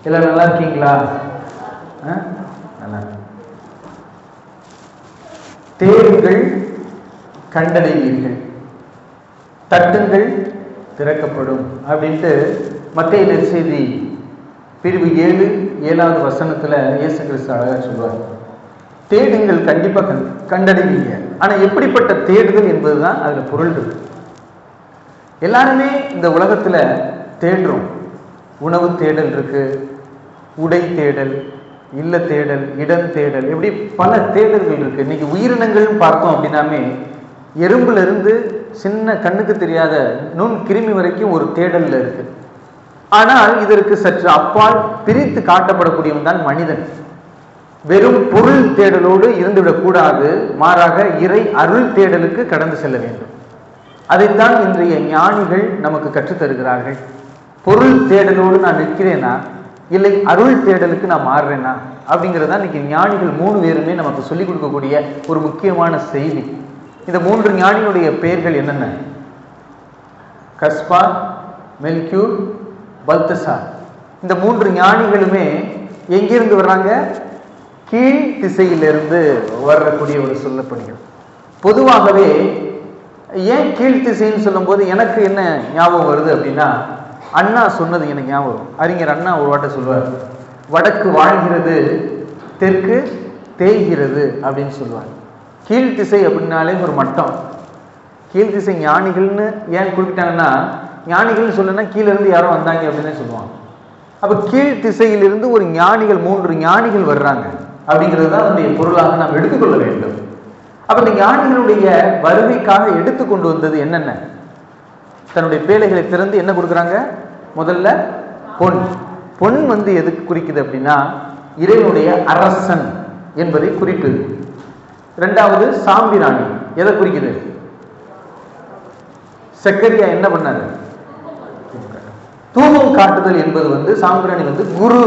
எல்லாரும் நல்லா இருக்கீங்களா? நல்லா இருக்கு. தேடுங்கள் கண்டடைவீர்கள், தட்டுங்கள் திறக்கப்படும் அப்படின்ட்டு மத்தேயு நற்செய்தி பிரிவு 7வது வசனத்துல இயேசு கிறிஸ்து அழகா சொல்லுவார். தேடுங்கள், கண்டிப்பா கண்டடைவீங்க. ஆனா எப்படிப்பட்ட தேடுதல் என்பதுதான் அதுல பொருள் இருக்கு. எல்லாருமே இந்த உலகத்துல தேடுறோம். உணவு தேடல் இருக்கு, உடை தேடல், இல்ல தேடல், இடம் தேடல், இப்படி பல தேடல்கள் இருக்கு. இன்னைக்கு உயிரினங்கள் பார்த்தோம் அப்படின்னாமே எறும்புல இருந்து சின்ன கண்ணுக்கு தெரியாத நுண் கிருமி வரைக்கும் ஒரு தேடல்ல இருக்கு. ஆனால் இதற்கு சற்று அப்பால் பிரித்து காட்டப்படக்கூடியவன் தான் மனிதன். வெறும் பொருள் தேடலோடு இருந்துவிடக் கூடாது, மாறாக இறை அருள் தேடலுக்கு கடந்து செல்ல வேண்டும். அதைத்தான் இன்றைய ஞானிகள் நமக்கு கற்றுத்தருகிறார்கள். பொருள் தேடலோடு நான் நிற்கிறேனா, இல்லை அருள் தேடலுக்கு நான் மாறுறேனா அப்படிங்கிறதா இன்னைக்கு ஞானிகள் 3 பேருமே நமக்கு சொல்லிக் கொடுக்கக்கூடிய ஒரு முக்கியமான செய்தி. இந்த 3 ஞானியுடைய பெயர்கள் என்னென்ன? Caspar, Melchior, Balthasar. இந்த 3 ஞானிகளுமே எங்கிருந்து வர்றாங்க? கீழ் திசையிலிருந்து வரக்கூடிய ஒரு சொல்லப்படுகிறது. பொதுவாகவே ஏன் கீழ் திசைன்னு சொல்லும் போது எனக்கு என்ன ஞாபகம் வருது அப்படின்னா, அண்ணா சொன்னது எனக்கு ஞாபகம் வரும். அறிஞர் அண்ணா ஒரு வாட்டை சொல்லுவார், வடக்கு வாழ்கிறது, தெற்கு தேய்கிறது அப்படின்னு சொல்லுவார். கீழ்த்திசை அப்படின்னாலே ஒரு மட்டம். கீழ்த்திசை ஞானிகள்னு ஏன் குறிப்பிட்டாங்கன்னா, ஞானிகள்னு சொல்லணும்னா கீழே இருந்து யாரோ வந்தாங்க அப்படின்னு சொல்லுவாங்க. அப்ப கீழ் திசையிலிருந்து ஒரு ஞானிகள் 3 ஞானிகள் வர்றாங்க அப்படிங்கிறது தான் அதனுடைய பொருளாக நாம் எடுத்துக்கொள்ள வேண்டும். அப்ப இந்த ஞானிகளுடைய வருகைக்காக எடுத்துக்கொண்டு வந்தது என்னென்ன? தன்னுடைய பேழைகளை திறந்து என்ன கொடுக்குறாங்க? முதல்ல பொன். பொன் எதுக்கு குறிக்குது அப்படின்னா, இறைவனுடைய அரசன் என்பதை குறிக்குது. 2வது சாம்பிராணி. எதை குறிக்குது? சக்கரியா என்ன பண்ணாரு? தூபம் காட்டுதல் என்பது சாம்பிராணி குரு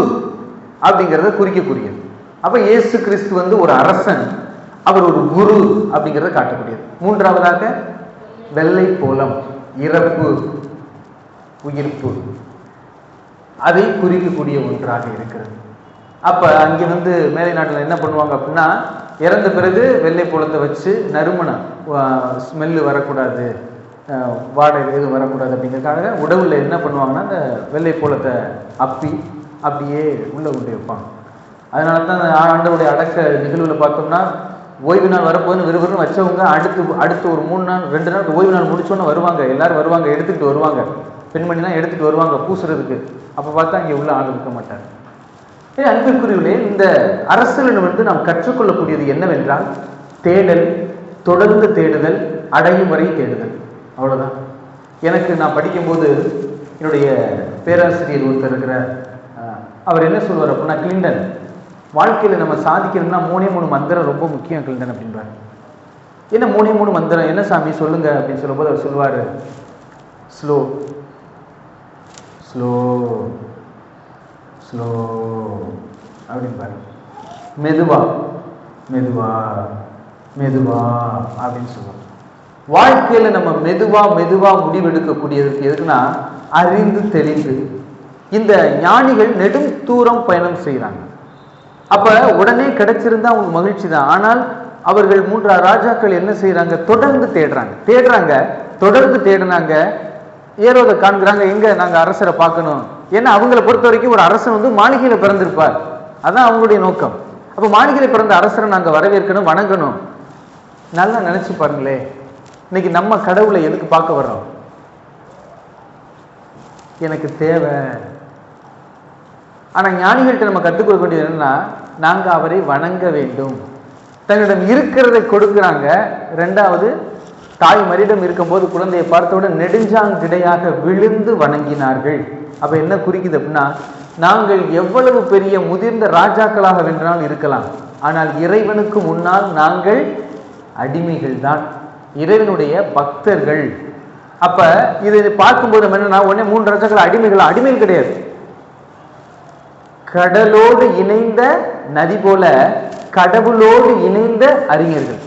அப்படிங்கிறத குறிக்கக்கூடியது. அப்ப இயேசு கிறிஸ்து ஒரு அரசன், அவர் ஒரு குரு அப்படிங்கிறத காட்டக்கூடியது. 3வதாக வெள்ளை போலம், இறப்பு உயிர்ப்பு, அதை குறிக்கக்கூடிய ஒன்றாக இருக்கிறது. அப்ப அங்கே மேலை நாட்டில் என்ன பண்ணுவாங்க அப்படின்னா, இறந்த பிறகு வெள்ளை போலத்தை வச்சு நறுமணம், ஸ்மெல்லு வரக்கூடாது, வாடகை எதுவும் வரக்கூடாது அப்படிங்கிறதுக்காக உடவுல என்ன பண்ணுவாங்கன்னா அந்த வெள்ளை போலத்தை அப்படியே உள்ள கொண்டு வைப்பாங்க. அதனால தான் ஆண்டவருடைய அடக்க நிகழ்வுல பார்த்தோம்னா, ஓய்வு நாள் வரப்போதுன்னு விறுவிறுன்னு வச்சவங்க அடுத்து ஒரு 3 நாள் 2 நாள் ஓய்வு நாள் முடிச்சோன்னு வருவாங்க. எல்லாரும் வருவாங்க, எடுத்துக்கிட்டு வருவாங்க. பெண்மணிலாம் எடுத்துட்டு வருவாங்க பூசுறதுக்கு. அப்ப பார்த்தா அங்கே உள்ள ஆள் இருக்க மாட்டாங்க. அன்பிற்குரியவர்களே, இந்த அரசியல் நாம் கற்றுக்கொள்ளக்கூடியது என்னவென்றால், தேடல், தொடர்ந்து தேடுதல், அடையும் வரை தேடுதல். அவ்வளவுதான். எனக்கு நான் படிக்கும்போது என்னுடைய பேராசிரியர் ஒருத்தர் இருக்கிறார். அவர் என்ன சொல்லுவார் அப்படின்னா, கிளின்டன், வாழ்க்கையில நம்ம சாதிக்கணும்னா 3 மந்திரம் ரொம்ப முக்கியம் கிளின்டன் அப்படின்றார். என்ன 3 மந்திரம்? என்ன சாமி சொல்லுங்க அப்படின்னு சொல்லும்போது அவர் சொல்லுவாரு, ஸ்லோ ஸ்லோ ஸ்லோ அப்படின்பாரு. மெதுவா மெதுவா மெதுவா அப்படின்னு சொல்லுவோம். வாழ்க்கையில நம்ம மெதுவா முடிவெடுக்கக்கூடியதுக்கு எதுக்குன்னா, அறிந்து தெளிந்து. இந்த ஞானிகள் நெடும் தூரம் பயணம் செய்யறாங்க. அப்ப உடனே கிடைச்சிருந்தா அவங்க மகிழ்ச்சி தான். ஆனால் அவர்கள் 3 ராஜாக்கள் என்ன செய்யறாங்க? தொடர்ந்து தேடுறாங்க, தொடர்ந்து தேடினாங்க. ஏரோதை காண்கிறாங்க, எங்க நாங்க அரசரை பார்க்கணும். ஏன்னா அவங்களை பொறுத்த வரைக்கும் ஒரு அரசன் மாளிகையில பிறந்திருப்பார், அதான் அவங்களுடைய நோக்கம். அப்ப மாளிகையில பிறந்த அரசரை நாங்க வரவேற்கணும், வணங்கணும். நல்லா நினைச்சு பாருங்களே, இன்னைக்கு நம்ம கடவுளை எதுக்கு பார்க்க வர்றோம்? எனக்கு தேவை. ஆனா ஞானிகள்கிட்ட நம்ம கற்றுக்கொள்ள வேண்டியது என்னன்னா, நாங்க அவரை வணங்க வேண்டும். தன்னிடம் இருக்கிறதை கொடுக்குறாங்க. 2வது, தாய் மரியிடம் இருக்கும்போது குழந்தையை பார்த்தவுடன் நெடுஞ்சாங்கிடையாக விழுந்து வணங்கினார்கள். அப்ப என்ன குறிக்குது அப்படின்னா, நாங்கள் எவ்வளவு பெரிய முதிர்ந்த ராஜாக்களாக வேண்டாலும் இருக்கலாம், ஆனால் இறைவனுக்கு முன்னால் நாங்கள் அடிமைகள் தான், இறைவனுடைய பக்தர்கள். அப்ப இதை பார்க்கும்போது என்னன்னா, உடனே 3 ராஜாக்கள் அடிமைகள் கிடையாது. கடலோடு இணைந்த நதி போல கடவுளோடு இணைந்த அறிஞர்கள்.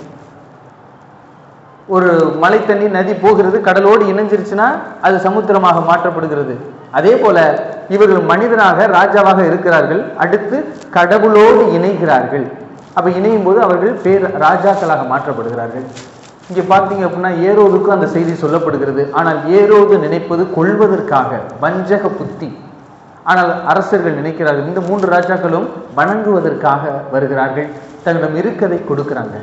ஒரு மழை தண்ணி நதி போகிறது, கடலோடு இணைஞ்சிருச்சுன்னா அது சமுத்திரமாக மாற்றப்படுகிறது. அதே போல இவர்கள் மனிதனாக ராஜாவாக இருக்கிறார்கள், அடுத்து கடவுளோடு இணைகிறார்கள். அப்ப இணையும் போது அவர்கள் பேர் ராஜாக்களாக மாற்றப்படுகிறார்கள். இங்க பார்த்தீங்க அப்படின்னா ஏரோதுக்கும் அந்த செய்தி சொல்லப்படுகிறது. ஆனால் ஏரோது நினைப்பது கொள்வதற்காக, வஞ்சக புத்தி. ஆனால் அரசர்கள் நினைக்கிறார்கள் இந்த 3 ராஜாக்களும் வணங்குவதற்காக வருகிறார்கள், தங்களிடம் இருக்கதை கொடுக்கிறாங்க.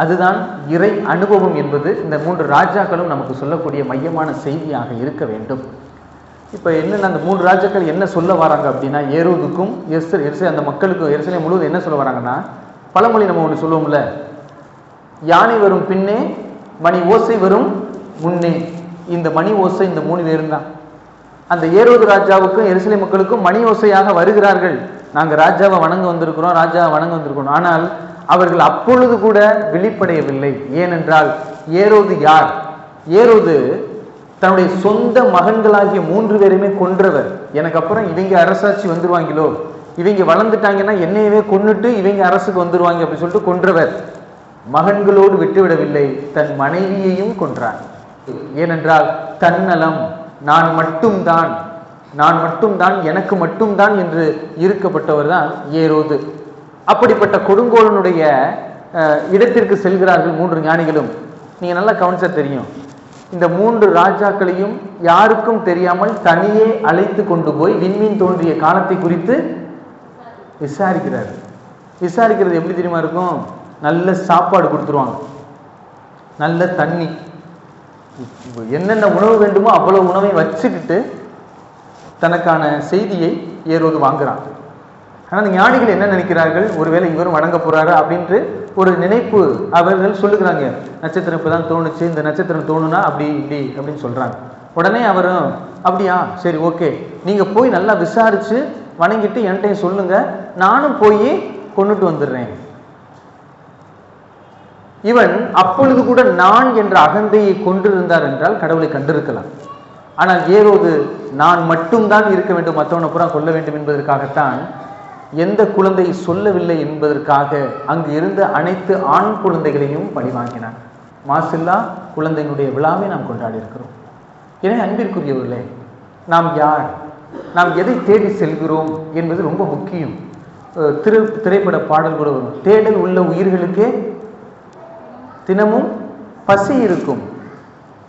அதுதான் இறை அனுபவம் என்பது இந்த 3 ராஜாக்களும் நமக்கு சொல்லக்கூடிய மையமான செய்தியாக இருக்க வேண்டும். இப்போ என்னென்ன அந்த 3 ராஜாக்கள் என்ன சொல்ல வராங்க அப்படின்னா, ஏரோதுக்கும் அந்த மக்களுக்கும் எருசலேம் முழுவதும் என்ன சொல்ல வராங்கன்னா, பழமொழி நம்ம ஒன்று சொல்லுவோம்ல, யானை வரும் பின்னே மணி ஓசை வரும் முன்னே. இந்த மணி ஓசை இந்த 3 பேரும் தான். அந்த ஏரோது ராஜாவுக்கும் எருசலேம் மக்களுக்கும் மணி ஓசையாக வருகிறார்கள். நாங்கள் ராஜாவை வணங்க வந்திருக்கிறோம், ராஜாவை வணங்க வந்திருக்கிறோம். ஆனால் அவர்கள் அப்பொழுது கூட விழிப்படையவில்லை. ஏனென்றால் ஏரோது யார்? ஏரோது தன்னுடைய சொந்த மகன்களாகிய 3 பேருமே கொன்றவர். எனக்கு அப்புறம் இவங்க அரசாட்சி வந்துருவாங்களோ, இவங்க வளர்ந்துட்டாங்கன்னா என்னையவே கொன்னுட்டு இவங்க அரசுக்கு வந்துருவாங்க அப்படின்னு சொல்லிட்டு கொன்றவர். மகன்களோடு விட்டுவிடவில்லை, தன் மனைவியையும் கொன்றார். ஏனென்றால் தன்னலம், நான் மட்டும்தான் எனக்கு மட்டும்தான் என்று இருக்கப்பட்டவர் தான் ஏரோது. அப்படிப்பட்ட கொடுங்கோலனுடைய இடத்திற்கு செல்கிறார்கள் 3 ஞானிகளும். நீங்க நல்லா கவனிச்சா தெரியும், இந்த 3 ராஜாக்களையும் யாருக்கும் தெரியாமல் தனியே அழைத்து கொண்டு போய் விண்மீன் தோன்றிய காலத்தை குறித்து விசாரிக்கிறது எப்படி தெரியுமா இருக்கும்? நல்ல சாப்பாடு கொடுத்துருவாங்க, நல்ல தண்ணி, என்னென்ன உணவு வேண்டுமோ அவ்வளவு உணவை வச்சுக்கிட்டு தனக்கான செய்தியை ஏரோது வாங்குறான். ஆனால் ஞானிகள் என்ன நினைக்கிறார்கள், ஒருவேளை இவரும் வணங்க போறாரு அப்படின்ட்டு ஒரு நினைப்பு அவர்கள் சொல்லுகிறாங்க. நட்சத்திரம் இப்பதான் தோணுச்சு, இந்த நட்சத்திரம் தோணுனா அப்படி இப்படி அப்படின்னு சொல்றாங்க. உடனே அவரும் அப்படியா, சரி ஓகே, நீங்க போய் நல்லா விசாரிச்சு வணங்கிட்டு என்கிட்ட சொல்லுங்க, நானும் போய் கொண்டுட்டு வந்துடுறேன். இவன் அப்பொழுது கூட நான் என்ற அகந்தையை கொண்டிருந்தார் என்றால் கடவுளை கண்டிருக்கலாம். ஆனால் ஏரோது நான் மட்டும்தான் இருக்க வேண்டும், மற்றவனை புறம் கொல்ல வேண்டும் என்பதற்காகத்தான் எந்த குழந்தை சொல்லவில்லை என்பதற்காக அங்கு இருந்த அனைத்து ஆண் குழந்தைகளையும் பழி வாங்கினான். மாசில்லா குழந்தைகளுடைய விழாவை நாம் கொண்டாடி இருக்கிறோம். எனவே அன்பிற்குரியவர்களே, நாம் யார், நாம் எதை தேடி செல்கிறோம் என்பது ரொம்ப முக்கியம். திரைப்பட பாடல் கூட வரும், தேடல் உள்ள உயிர்களுக்கே தினமும் பசி இருக்கும்,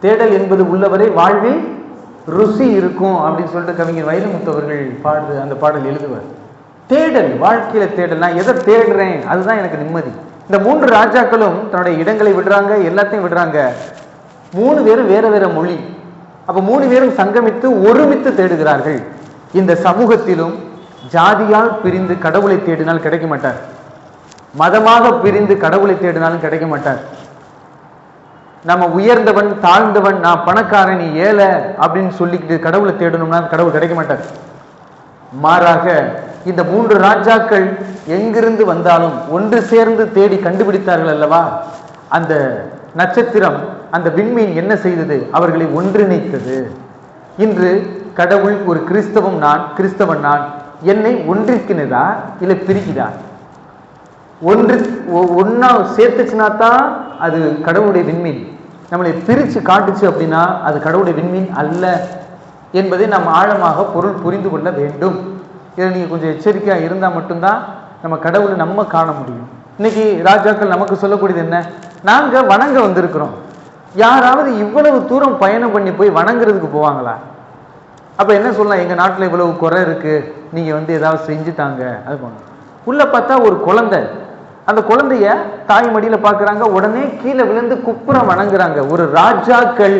தேடல் என்பது உள்ளவரை வாழ்வில் ருசி இருக்கும் அப்படின்னு சொல்லிட்டு கவிஞர் வைரமுத்து அவர்கள் அந்த பாடல் எழுதுவார். தேடல், வாழ்க்கையில தேடல், நான் எதை தேடுறேன் அதுதான் எனக்கு நிம்மதி. இந்த 3 ராஜாக்களும் தன்னுடைய இடங்களை விடுறாங்க, எல்லாத்தையும் விடுறாங்க. 3 பேரும் வேற வேற மொழி. அப்ப 3 பேரும் சங்கமித்து ஒருமித்து தேடுகிறார்கள். இந்த சமூகத்திலும் ஜாதியால் பிரிந்து கடவுளை தேடினால் கிடைக்க மாட்டார், மதமாக பிரிந்து கடவுளை தேடினாலும் கிடைக்க மாட்டார். நம்ம உயர்ந்தவன் தாழ்ந்தவன், நான் பணக்காரன் நீ ஏழை அப்படின்னு சொல்லிக்கிட்டு கடவுளை தேடணும்னா கடவுள் கிடைக்க மாட்டார். மாறாக இந்த 3 ராஜாக்கள் எங்கிருந்து வந்தாலும் ஒன்று சேர்ந்து தேடி கண்டுபிடித்தார்கள் அல்லவா, அந்த நட்சத்திரம், அந்த விண்மீன் என்ன செய்தது, அவர்களை ஒன்றிணைத்தது. இன்று கடவுள் ஒரு கிறிஸ்தவன் நான் என்னை ஒன்றிருக்கிறதா இல்லை பிரிக்குதா? ஒன்னா சேர்த்துச்சுன்னா தான் அது கடவுளுடைய விண்மீன். நம்மளை பிரிச்சு காட்டுச்சு அப்படின்னா அது கடவுளுடைய விண்மீன் அல்ல என்பதை நாம் ஆழமாக பொருள் புரிந்து கொள்ள வேண்டும். இதில் நீங்கள் கொஞ்சம் எச்சரிக்கையாக இருந்தால் மட்டும்தான் நம்ம கடவுளை நம்ம காண முடியும். இன்னைக்கு ராஜாக்கள் நமக்கு சொல்லக்கூடியது என்ன, நாங்கள் வணங்க வந்திருக்கிறோம். யாராவது இவ்வளவு தூரம் பயணம் பண்ணி போய் வணங்குறதுக்கு போவாங்களா? அப்போ என்ன சொல்லலாம், எங்கள் நாட்டில் இவ்வளவு குறை இருக்கு, நீங்கள் ஏதாவது செஞ்சுட்டாங்க. அது போன உள்ள பார்த்தா ஒரு குழந்தை, அந்த குழந்தைய தாய் மடியில பார்க்குறாங்க, உடனே கீழே விழுந்து குப்புறம் வணங்குறாங்க. ஒரு ராஜாக்கள்,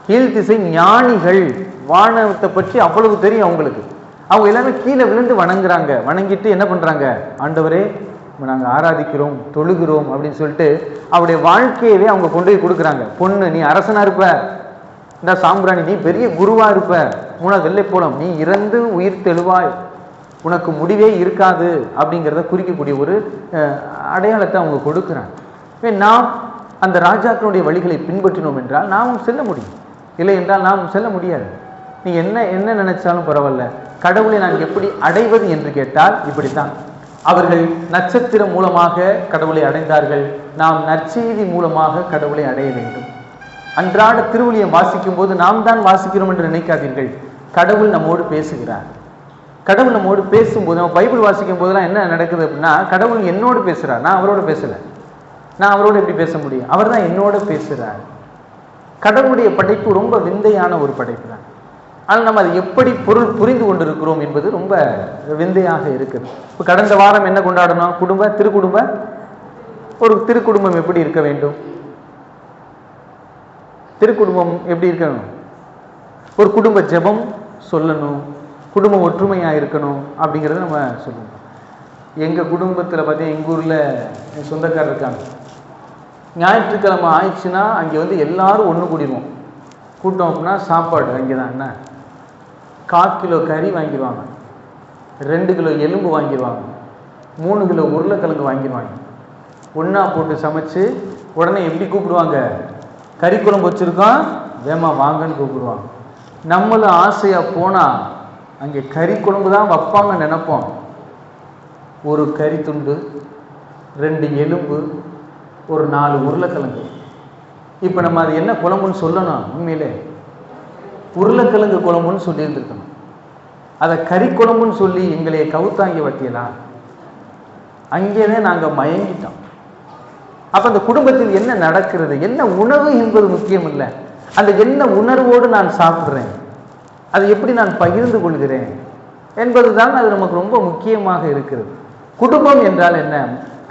கீழ் திசை ஞானிகள், வானத்தை பற்றி அவ்வளவு தெரியும் அவங்களுக்கு. அவங்க எல்லாமே கீழே விழுந்து வணங்குறாங்க. வணங்கிட்டு என்ன பண்றாங்க, ஆண்டவரே நாங்கள் ஆராதிக்கிறோம், தொழுகிறோம் அப்படின்னு சொல்லிட்டு அவருடைய வாழ்க்கையவே அவங்க கொண்டு போய் கொடுக்குறாங்க. பொண்ணு நீ அரசனா இருப்ப, இந்த சாம்பிராணி நீ பெரிய குருவா இருப்ப, 3 வெள்ளை போலம் நீ இறந்து உயிர் தெழுவாய், உனக்கு முடிவே இருக்காது அப்படிங்கிறத குறிக்கக்கூடிய ஒரு அடையாளத்தை அவங்க கொடுக்குறாங்க. நாம் அந்த ராஜாக்களுடைய வழிகளை பின்பற்றினோம் என்றால் நாமும் செல்ல முடியும், இல்லை என்றால் நாம் செல்ல முடியாது. நீ என்ன நினைச்சாலும் பரவாயில்ல, கடவுளை நான் எப்படி அடைவது என்று கேட்டால் இப்படித்தான். அவர்கள் நட்சத்திரம் மூலமாக கடவுளை அடைந்தார்கள். நாம் நற்செய்தி மூலமாக கடவுளை அடைய வேண்டும். அன்றாட திருவிழியம் வாசிக்கும் போது நாம் தான் வாசிக்கிறோம் என்று நினைக்காதீர்கள். கடவுள் நம்மோடு பேசுகிறார். கடவுள் நம்மோடு பேசும்போது, நம்ம பைபிள் வாசிக்கும் போதெல்லாம் என்ன நடக்குது அப்படின்னா, கடவுள் என்னோடு பேசுகிறார், நான் அவரோட பேசலை. நான் அவரோடு எப்படி பேச முடியும்? அவர் தான் என்னோட பேசுகிறார். கடவுளுடைய படைப்பு ரொம்ப விந்தையான ஒரு படைப்பு தான். ஆனால் நம்ம அதை எப்படி புரிந்து கொண்டிருக்கிறோம் என்பது ரொம்ப விந்தையாக இருக்குது. இப்போ கடந்த வாரம் என்ன கொண்டாடணும்? ஒரு திருக்குடும்பம் எப்படி இருக்க வேண்டும்? திருக்குடும்பம் எப்படி இருக்கணும்? ஒரு குடும்ப ஜெபம் சொல்லணும், குடும்பம் ஒற்றுமையாக இருக்கணும் அப்படிங்கிறத நம்ம சொல்லணும். எங்கள் குடும்பத்தில் பார்த்தீங்கன்னா, எங்கள் ஊரில் என் சொந்தக்காரர் இருக்காங்க. ஞாயிற்றுக்கிழமை ஆயிடுச்சுன்னா அங்கே வந்து எல்லாரும் ஒன்று கூடிடுவோம். கூட்டம் அப்படின்னா சாப்பாடு அங்கே தான். என்ன 1/4 கிலோ கறி வாங்கிடுவாங்க, 2 கிலோ எலும்பு வாங்கிடுவாங்க, 3 கிலோ உருளைக்கிழங்கு வாங்கிடுவாங்க. ஒன்றா போட்டு சமைச்சு உடனே எப்படி கூப்பிடுவாங்க? கறி குழம்பு வச்சுருக்கோம், வேமா வாங்கன்னு கூப்பிடுவாங்க. நம்மளும் ஆசையாக போனால் அங்கே கறி குழம்பு தான் வைப்பாங்க நினைப்போம். ஒரு கறி துண்டு, 2 எலும்பு, ஒரு 4 உருளைக்கிழங்கு. இப்போ நம்ம அது என்ன குழம்புன்னு சொல்லணும்? உண்மையிலே உருளைக்கிழங்கு குழம்புன்னு சொல்லியிருந்துருக்கணும். அதை கறி குழம்புன்னு சொல்லி எங்களைய கவுத்தாங்கி வட்டியலாம். அங்கேதான் நாங்கள் மயங்கிட்டோம். அப்போ அந்த குடும்பத்தில் என்ன நடக்கிறது, என்ன உணவு என்பது முக்கியம் இல்லை. அந்த என்ன உணர்வோடு நான் சாப்பிட்றேன், அதை எப்படி நான் பகிர்ந்து கொள்கிறேன் என்பது தான் அது நமக்கு ரொம்ப முக்கியமாக இருக்கிறது. குடும்பம் என்றால் என்ன?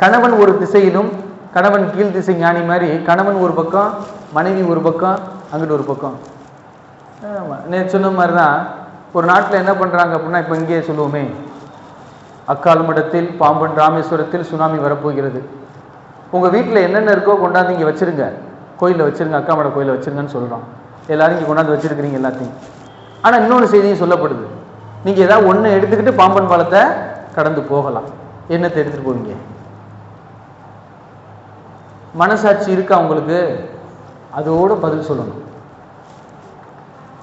கணவன் ஒரு திசையிலும், கணவன் கீழ் திசை ஞானி மாதிரி, கணவன் ஒரு பக்கம், மனைவி ஒரு பக்கம், அங்கிட்டு ஒரு பக்கம். நேற்று சொன்ன மாதிரி தான் ஒரு நாட்டில் என்ன பண்ணுறாங்க அப்படின்னா, இப்போ இங்கே சொல்லுவோமே, அக்கால் மடத்தில், பாம்பன் ராமேஸ்வரத்தில் சுனாமி வரப்போகிறது. உங்கள் வீட்டில் என்னென்ன இருக்கோ கொண்டாந்து இங்கே வச்சுருங்க, கோயிலில் வச்சுருங்க, அக்கா மட கோயிலில் வச்சுருங்கன்னு சொல்கிறோம். எல்லோரும் இங்கே கொண்டாந்து வச்சுருக்கிறீங்க எல்லாத்தையும். ஆனால் இன்னொன்று செய்தியும் சொல்லப்படுது, நீங்கள் ஏதாவது ஒன்று எடுத்துக்கிட்டு பாம்பன் பாலத்தை கடந்து போகலாம். என்னத்தை எடுத்துகிட்டு போவீங்க? மனசாட்சி இருக்கா உங்களுக்கு? அதோட பதில் சொல்லணும்.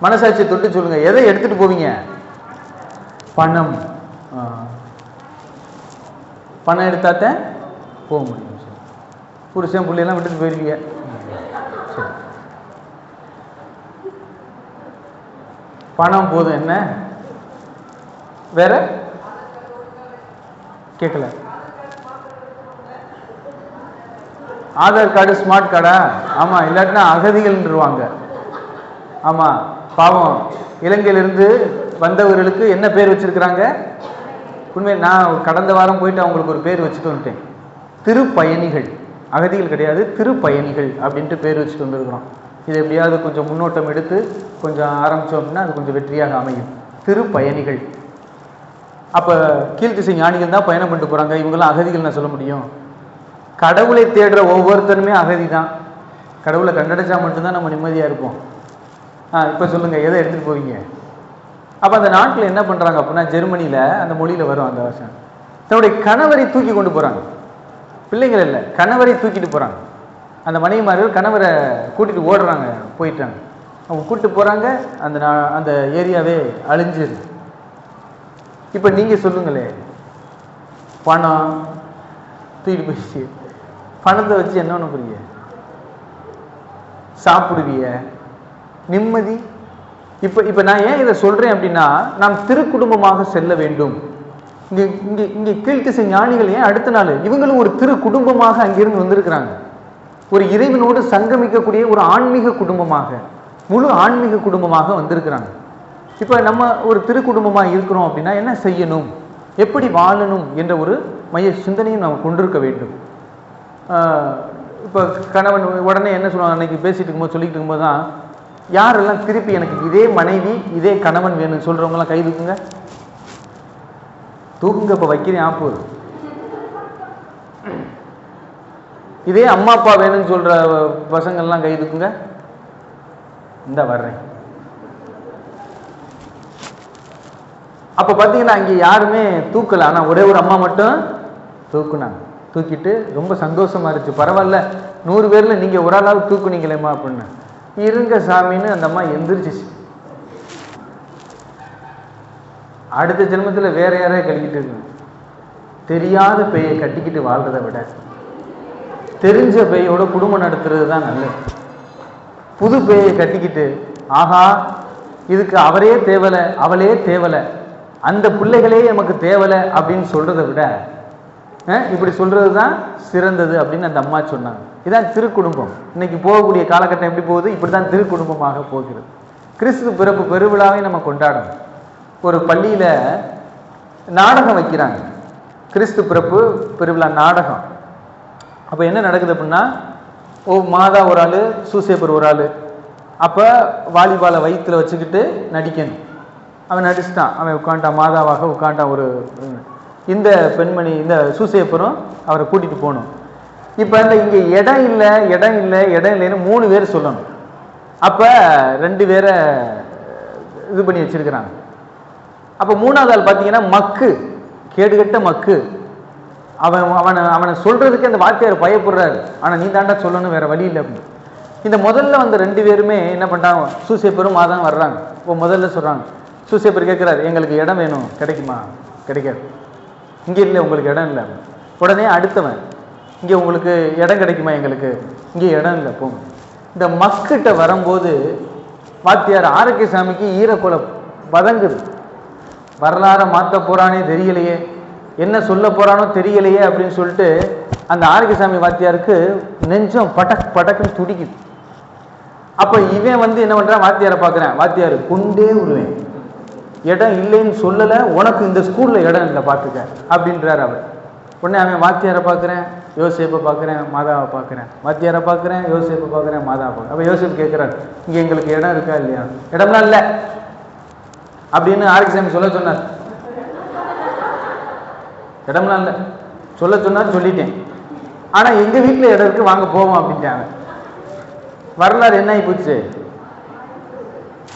மனசாட்சியை தொட்டு சொல்லுங்க, எதை எடுத்துட்டு போவீங்க? பணம். பணம் எடுத்தாத்த போக முடியும். புருஷன் பிள்ளையெல்லாம் விட்டுட்டு போயிருவீங்க. சரி, பணம் போதும். என்ன வேற கேட்கல? ஆதார் கார்டு, ஸ்மார்ட் கார்டா? ஆமா, இல்லாட்டினா அகதிகள்ன்றுவாங்க. ஆமா, பாவம் இலங்கையிலிருந்து வந்தவர்களுக்கு என்ன பேர் வச்சிருக்கிறாங்க? உண்மை, நான் கடந்த வாரம் போயிட்டு அவங்களுக்கு ஒரு பேர் வச்சுட்டு வந்துட்டேன். திருப்பயணிகள். அகதிகள் கிடையாது, திருப்பயணிகள் அப்படின்ட்டு பேர் வச்சுட்டு வந்துருக்கிறோம். இது எப்படியாவது கொஞ்சம் முன்னோட்டம் எடுத்து கொஞ்சம் ஆரம்பித்தோம் அப்படின்னா அது கொஞ்சம் வெற்றியாக அமையும். திருப்பயணிகள். அப்போ கீழ்த்திசை ஞானிகள் தான் பயணம் பண்ணிட்டு போகிறாங்க. இவங்கெல்லாம் அகதிகள் நான் சொல்ல முடியும்? கடவுளை தேடுற ஒவ்வொருத்தருமே அகதி தான். கடவுளை கண்டடைச்சா மட்டும்தான் நம்ம நிம்மதியாக இருப்போம். இப்போ சொல்லுங்கள், எதை எடுத்துகிட்டு போவீங்க? அப்போ அந்த நாட்டில் என்ன பண்ணுறாங்க அப்படின்னா, ஜெர்மனியில் அந்த மொழியில் வரும் அந்த வருஷம், தன்னுடைய கணவரை தூக்கி கொண்டு போகிறாங்க. பிள்ளைகள் இல்லை, கணவரை தூக்கிட்டு போகிறாங்க. அந்த மனைவிமார்கள் கணவரை கூட்டிகிட்டு ஓடுறாங்க, போயிட்டாங்க. அவங்க கூப்பிட்டு போகிறாங்க, அந்த ஏரியாவே அழிஞ்சிரு. இப்போ நீங்கள் சொல்லுங்களே, பணம் தூக்கிட்டு போயிடுச்சு, பணத்தை வச்சு என்ன ஒன்று புரிய? சாப்பிடுவிய நிம்மதி? இப்போ நான் ஏன் இதை சொல்கிறேன் அப்படின்னா, நாம் திருக்குடும்பமாக செல்ல வேண்டும். இங்கே கீழ்த்திசை ஞானிகள் ஏன் அடுத்த நாள் இவங்களும் ஒரு திரு குடும்பமாக அங்கிருந்து வந்திருக்கிறாங்க. ஒரு இறைவனோடு சங்கமிக்கக்கூடிய ஒரு ஆன்மீக குடும்பமாக, முழு ஆன்மீக குடும்பமாக வந்திருக்கிறாங்க. இப்போ நம்ம ஒரு திரு குடும்பமாக இருக்கிறோம் அப்படின்னா என்ன செய்யணும், எப்படி வாழணும் என்ற ஒரு மைய சிந்தனையும் நாம் கொண்டிருக்க வேண்டும். இப்போ கணவன் உடனே என்ன சொல்லுவாங்க, அன்னைக்கு பேசிட்டு இருக்கும்போது சொல்லிட்டு இருக்கும்போது தான், யாரெல்லாம் திருப்பி எனக்கு இதே மனைவி இதே கணவன் வேணும்னு சொல்கிறவங்களாம் கை தூக்குங்க. தூக்குங்க, இப்போ வைக்கிறேன் ஆப்பு. இதே அம்மா அப்பா வேணும்னு சொல்கிற பசங்கள்லாம் கை தூக்குங்க. இந்த வர்றேன். அப்போ பார்த்தீங்கன்னா அங்கே யாருமே தூக்கலை, ஆனால் ஒரே ஒரு அம்மா மட்டும் தூக்குனாங்க. தூக்கிட்டு ரொம்ப சந்தோஷமா இருந்துச்சு. பரவாயில்ல, 100 பேரில் நீங்கள் ஒரு ஆளாவது தூக்குனீங்களேம்மா அப்படின்னு. இருங்க சாமின்னு அந்த அம்மா எந்திரிச்சிச்சு. அடுத்த ஜென்மத்தில் வேற யாரையும் கழிக்கிட்டு இருக்கு. தெரியாத பேயை கட்டிக்கிட்டு வாழ்றதை விட தெரிஞ்ச பேயோட குடும்பம் நடத்துறது தான் நல்லது. புது பேயை கட்டிக்கிட்டு ஆஹா இதுக்கு அவரே தேவலை அவளே தேவலை அந்த பிள்ளைகளே நமக்கு தேவலை அப்படின்னு சொல்றதை விட இப்படி சொல்றது தான் சிறந்தது அப்படின்னு அந்த அம்மா சொன்னாங்க. இதான் திருக்குடும்பம். இன்னைக்கு போகக்கூடிய காலகட்டம் எப்படி போகுது? இப்படிதான் திருக்குடும்பமாக போகிறது. கிறிஸ்து பிறப்பு பெருவிழாவை நம்ம கொண்டாடணும். ஒரு பள்ளியில நாடகம் வைக்கிறாங்க, கிறிஸ்து பிறப்பு பெருவிழா நாடகம். அப்ப என்ன நடக்குது அப்படின்னா, மாதா ஒரு ஆளு, சூசேப்பர் ஒரு ஆளு. அப்ப வாலிபாலை வயிற்றுல வச்சுக்கிட்டு நடிக்கணும். அவன் நடிச்சிட்டான், அவன் உட்காண்டான், மாதாவாக உட்காண்டான். ஒரு இந்த பெண்மணி இந்த சூசேப்பரும் அவரை கூட்டிட்டு போகணும். இப்ப இந்த இங்க இடம் இல்லை இடம் இல்லை இடம் இல்லைன்னு 3 பேர் சொல்லணும். அப்ப 2 பேரை இது பண்ணி வச்சிருக்கிறாங்க. அப்ப 3வது ஆள் பாத்தீங்கன்னா மக்கு, கேடுகட்ட மக்கு. அவனை சொல்றதுக்கு அந்த வாத்தியார் பயப்படுறாரு. ஆனா நீ தாண்டா சொல்லணும், வேற வழி இல்லை அப்படின்னு. இந்த முதல்ல வந்த 2 பேருமே என்ன பண்றாங்க, சூசேப்பரும் மாதான் வர்றாங்க. இப்போ முதல்ல சொல்றாங்க, சூசேப்பர் கேட்கிறாரு, எங்களுக்கு இடம் வேணும், கிடைக்குமா? கிடைக்காது, இங்க இல்லை, உங்களுக்கு இடம் இல்லை. உடனே அடுத்தவன், இங்க உங்களுக்கு இடம் கிடைக்குமா? எங்களுக்கு இங்கே இடம் இல்லை, போங்க. இந்த மக்கிட்ட வரும்போது வாத்தியார் ஆரோக்கியசாமிக்கு ஈரக்குலை வதங்குது. வரலாறை மாற்ற போறானே தெரியலையே, என்ன சொல்ல போறானோ தெரியலையே அப்படின்னு சொல்லிட்டு அந்த ஆரோக்கியசாமி வாத்தியாருக்கு நெஞ்சம் படக் படக்குன்னு துடிக்குது. அப்ப இவன் என்ன பண்றான், வாத்தியாரை பார்க்குறேன், வாத்தியார் கொண்டே விடுவேன், இடம் இல்லைன்னு சொல்லலை, உனக்கு இந்த ஸ்கூல்ல இடம் இல்லை பார்த்துக்க அப்படின்றார் அவர். உடனே அவன் வாத்தியாரை பார்க்குறேன், யோசேப்பை பார்க்குறேன், மாதாவை பார்க்குறேன், வாத்தியாரை பார்க்குறேன், யோசேப்பை பார்க்குறேன், மாதாவை பார்க்குறேன். அப்போ யோசேப் கேட்குறாரு, இங்கே எங்களுக்கு இடம் இருக்கா இல்லையா? இடம்லாம் இல்லை அப்படின்னு ஆரோக்கியசாமி சொன்னார். இடம்லாம் இல்லை சொன்னார், சொல்லிட்டேன். ஆனா எங்க வீட்டில் இடம் இருக்கு, வாங்க போவோம் அப்படின்ட்டாங்க. வரலாறு என்ன ஆகி போச்சு,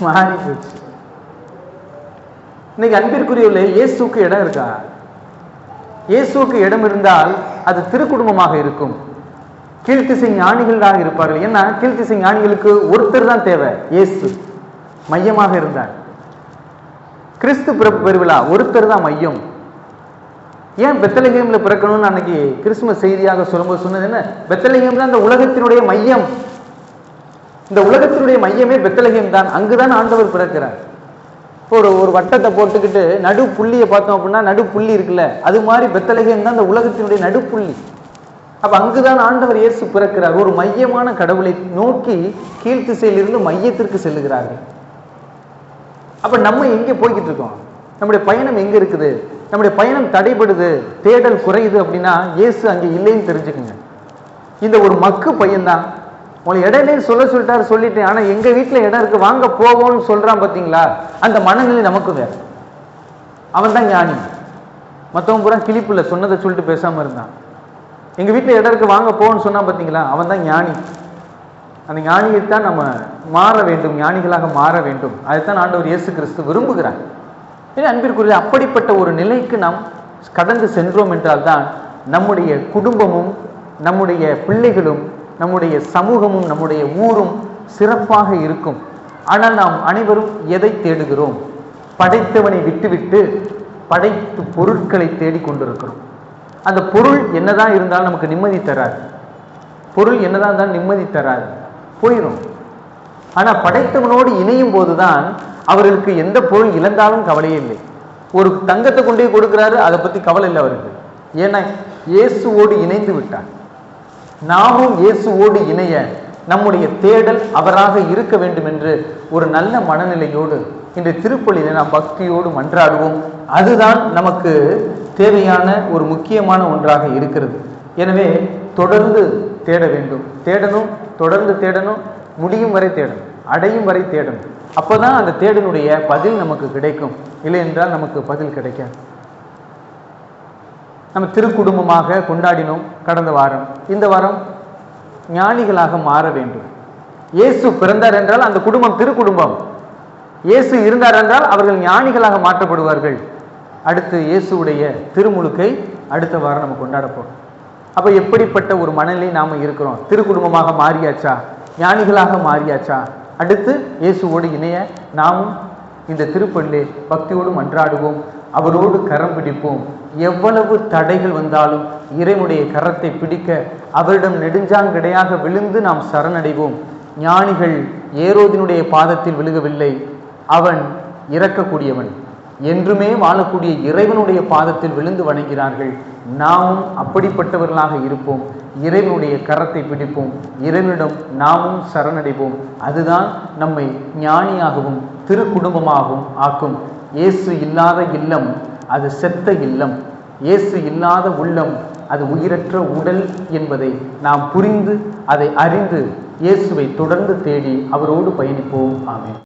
மாறி போச்சு. இன்னைக்கு அன்பிற்குரியவர்களே, இயேசுக்கு இடம் இருக்கா? இயேசுக்கு இடம் இருந்தால் அது திருக்குடும்பமாக இருக்கும். கீழ்த்திசை ஞானிகளாக இருப்பார்கள். ஏன்னா கீழ்த்திசை ஞானிகளுக்கு ஒருத்தர் தான் தேவை, இயேசு மையமாக இருந்தார். கிறிஸ்து பிறப்பு பெருவிழா ஒருத்தர் தான் மையம். ஏன் பெத்லகேம்ல பிறக்கணும்னு அன்னைக்கு கிறிஸ்துமஸ் செய்தியாக சொல்லும்போது சொன்னது என்ன, பெத்லகேம் தான் இந்த உலகத்தினுடைய மையம். இந்த உலகத்தினுடைய மையமே பெத்லகேம் தான். அங்குதான் ஆண்டவர் பிறக்கிறார். ஒரு வட்டத்தை போட்டுக்கிட்டு நடு புள்ளியை பார்த்தோம் அப்படின்னா நடு புள்ளி இருக்குல்ல, அது மாதிரி பெத்லகேம் தான் இந்த உலகத்தினுடைய நடுப்புள்ளி. அப்ப அங்குதான் ஆண்டவர் இயேசு பிறக்கிறார். ஒரு மையமான கடவுளை நோக்கி கீழ்த்திசையிலிருந்து மையத்திற்கு செல்லுகிறார்கள். அப்ப நம்ம எங்கே போய்கிட்டு இருக்கோம்? நம்முடைய பயணம் எங்க இருக்குது? நம்முடைய பயணம் தடைபடுது, தேடல் குறையுது அப்படின்னா இயேசு அங்கே இல்லைன்னு தெரிஞ்சுக்குங்க. இந்த ஒரு மக்கு பையன்தான் உங்களை இடையிலே சொல்லிட்டாரு, சொல்லிட்டேன், ஆனா எங்க வீட்டுல இடம் இருக்கு, வாங்க போவோம்னு சொல்றான். பாத்தீங்களா, அந்த மனநிலை நமக்கு வேற. அவன் தான் ஞானி. மற்றவன் பூரா கிளிப்புல சொன்னதை சொல்லிட்டு பேசாம இருந்தான். எங்க வீட்டுல இடம் இருக்கு, வாங்க போவோம்னு சொன்னா பாத்தீங்களா, அவன் தான் ஞானி. அந்த ஞானியைத்தான் நம்ம மாற வேண்டும், ஞானிகளாக மாற வேண்டும். அதைத்தான் ஆண்டவர் இயேசு கிறிஸ்து விரும்புகிறார். அன்பிற்குரிய அப்படிப்பட்ட ஒரு நிலைக்கு நாம் கடந்து சென்றோம் என்றால் தான் நம்முடைய குடும்பமும் நம்முடைய பிள்ளைகளும் நம்முடைய சமூகமும் நம்முடைய ஊரும் சிறப்பாக இருக்கும். ஆனால் நாம் அனைவரும் எதை தேடுகிறோம்? படைத்தவனை விட்டுவிட்டு படைத்து பொருட்களை தேடிக்கொண்டிருக்கிறோம். அந்த பொருள் என்னதான் இருந்தாலும் நமக்கு நிம்மதி தராது. பொருள் என்னதான் இருந்தாலும் நிம்மதி தராது, போயிடும். ஆனா படைத்தவனோடு இணையும் போதுதான் அவர்களுக்கு எந்த பொருள் இழந்தாலும் கவலையே இல்லை. ஒரு தங்கத்தை கொண்டே கொடுக்கிறாரு, அதை பத்தி கவலை இல்லை அவருக்கு. ஏன்னா இயேசுவோடு இணைந்து விட்டார். நாமும் இயேசுவோடு இணைய நம்முடைய தேடல் அவராக இருக்க வேண்டும் என்று ஒரு நல்ல மனநிலையோடு இன்றைய திருப்பலியில நாம் பக்தியோடு மன்றாடுவோம். அதுதான் நமக்கு தேவையான ஒரு முக்கியமான ஒன்றாக இருக்கிறது. எனவே தொடர்ந்து தேட வேண்டும், தேடணும், தொடர்ந்து தேடணும், முடியும் வரை தேடணும், அடையும் வரை தேடணும். அப்போதான் அந்த தேடனுடைய பதில் நமக்கு கிடைக்கும். இல்லை என்றால் நமக்கு பதில் கிடைக்காது. நம்ம திருக்குடும்பமாக கொண்டாடினோம் கடந்த வாரம். இந்த வாரம் ஞானிகளாக மாற வேண்டும். இயேசு பிறந்தார் என்றால் அந்த குடும்பம் திருக்குடும்பம். இயேசு இருந்தார் என்றால் அவர்கள் ஞானிகளாக மாற்றப்படுவார்கள். அடுத்து இயேசுடைய திருமுழுக்கை அடுத்த வாரம் நம்ம கொண்டாட போறோம். அப்ப எப்படிப்பட்ட ஒரு மனநிலை நாம இருக்கிறோம்? திருக்குடும்பமாக மாறியாச்சா? ஞானிகளாக மாறியாச்சா? அடுத்து இயேசுவோடு இணைய நாமும் இந்த திருப்பலிலே பக்தியோடு மன்றாடுவோம். அவரோடு கரம் பிடிப்போம். எவ்வளவு தடைகள் வந்தாலும் இறைவனுடைய கரத்தை பிடிக்க அவரிடம் நெடுஞ்சாங்கடையாக விழுந்து நாம் சரணடைவோம். ஞானிகள் ஏரோதினுடைய பாதத்தில் விழுகவில்லை. அவன் இறக்கக்கூடியவன், என்றுமே வாழக்கூடிய இறைவனுடைய பாதத்தில் விழுந்து வணங்கினார்கள். நாமும் அப்படிப்பட்டவர்களாக இருப்போம். இறைவனுடைய கரத்தை பிடிப்போம். இறைவனிடம் நாமும் சரணடைவோம். அதுதான் நம்மை ஞானியாகவும் திரு குடும்பமாகவும் ஆக்கும். இயேசு இல்லாத இல்லம் அது செத்த இல்லம். இயேசு இல்லாத உள்ளம் அது உயிரற்ற உடல் என்பதை நாம் புரிந்து அதை அறிந்து இயேசுவை தொடர்ந்து தேடி அவரோடு பயணிப்போம். ஆமென்.